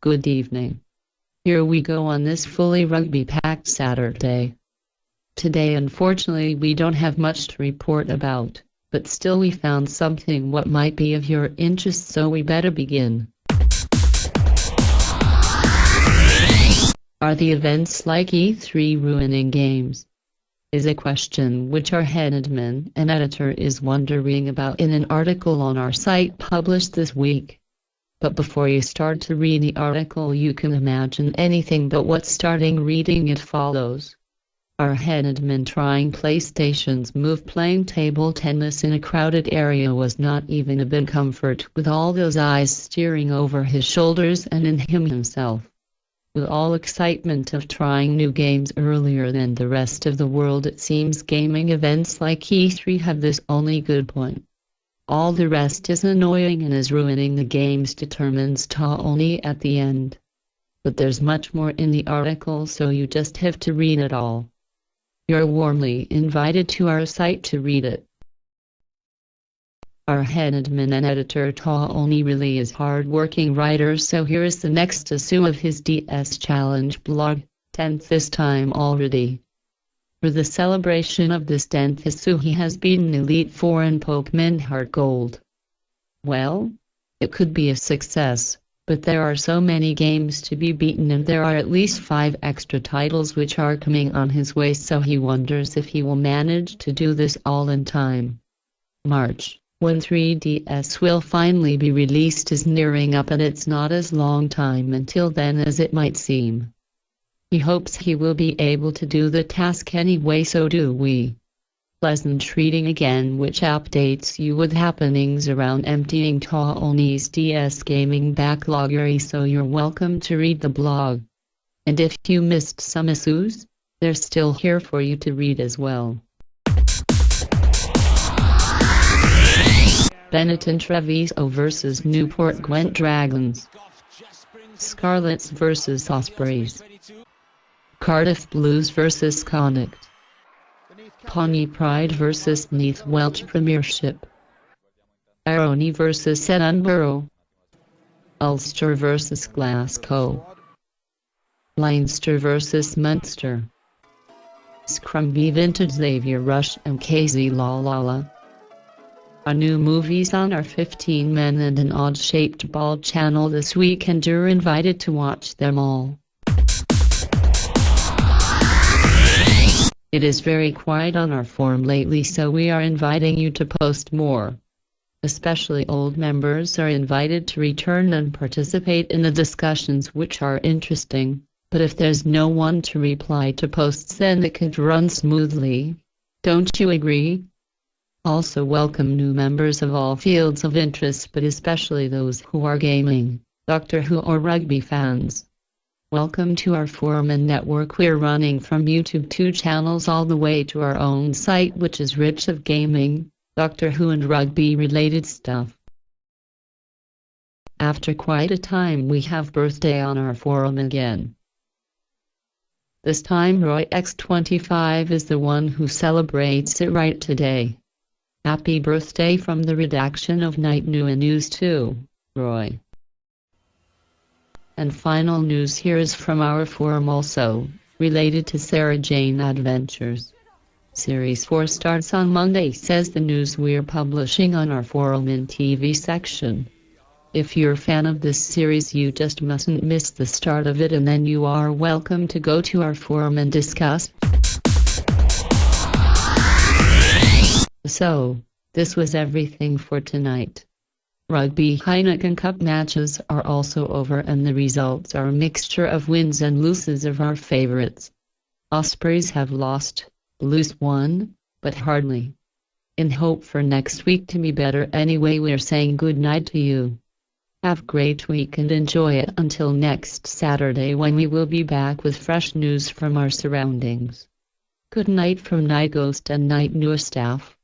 Good evening. Here we go on this fully rugby-packed Saturday. Today unfortunately we don't have much to report about, but still we found something what might be of your interest, so we better begin. Are the events like E3 ruining games? Is a question which our head admin and editor is wondering about in an article on our site published this week. But before you start to read the article, you can imagine anything but what's starting reading it follows. Our head admin trying PlayStation's move playing table tennis in a crowded area was not even a bit comfort, with all those eyes steering over his shoulders and in him himself. With all excitement of trying new games earlier than the rest of the world, it seems gaming events like E3 have this only good point. All the rest is annoying and is ruining the games, determines Knight-Nui at the end. But there's much more in the article, so you just have to read it all. You're warmly invited to our site to read it. Our head admin and editor Knight-Nui really is hard-working writer, so here is the next issue of his DS Challenge blog, 10th this time already. For the celebration of this 10th issue he has beaten Elite Four in Pokemon Heart Gold. Well, it could be a success, but there are so many games to be beaten and there are at least 5 extra titles which are coming on his way, so he wonders if he will manage to do this all in time. March, when 3DS will finally be released, is nearing up, and it's not as long time until then as it might seem. He hopes he will be able to do the task anyway, so do we. Pleasant reading again, which updates you with happenings around emptying Knight-Nui's DS gaming backlog, so you're welcome to read the blog. And if you missed some issues, they're still here for you to read as well. Benetton Treviso vs Newport Gwent Dragons. Scarlets vs Ospreys. Cardiff Blues vs Connacht. Pawnee Pride vs Neath Welsh Premiership. Aroni vs Edinburgh. Ulster vs Glasgow. Leinster vs Munster. Scrumby Vintage Xavier Rush and KZ Lalala. Our new movies on our 15 Men and an Odd-Shaped Ball channel this week, and you're invited to watch them all. It is very quiet on our forum lately, so we are inviting you to post more. Especially old members are invited to return and participate in the discussions, which are interesting, but if there's no one to reply to posts, then it could run smoothly. Don't you agree? Also welcome new members of all fields of interest, but especially those who are gaming, Doctor Who or rugby fans. Welcome to our forum and network. We're running from YouTube 2 channels all the way to our own site, which is rich of gaming, Doctor Who and rugby related stuff. After quite a time we have birthday on our forum again. This time Roy X25 is the one who celebrates it right today. Happy birthday from the redaction of Knight-Nui News 2, Roy. And final news here is from our forum also, related to Sarah Jane Adventures. Series 4 starts on Monday, says the news we're publishing on our forum and TV section. If you're a fan of this series, you just mustn't miss the start of it, and then you are welcome to go to our forum and discuss. So, this was everything for tonight. Rugby Heineken Cup matches are also over, and the results are a mixture of wins and losses of our favourites. Ospreys have lost, Blues won, but hardly. In hope for next week to be better anyway, we're saying good night to you. Have a great week and enjoy it until next Saturday, when we will be back with fresh news from our surroundings. Good night from Night Ghost and Knight-Nui staff.